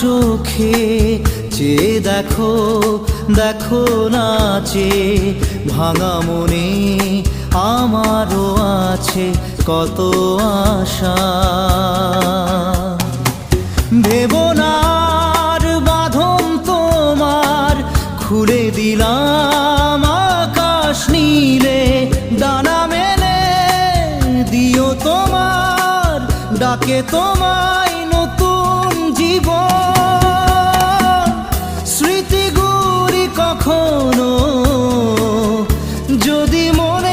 চোখে চেয়ে দেখো, দেখো নাচে ভাঙা মনে আমারও আছে কত আশা। ভেবো না আর বাঁধন তোমার, খুলে দিলাম আকাশ নীলে, ডানা মেলে দিও তোমার ডাকে তোমায় নতুন জীবন। স্মৃতিগুলি কখনো যদি মনে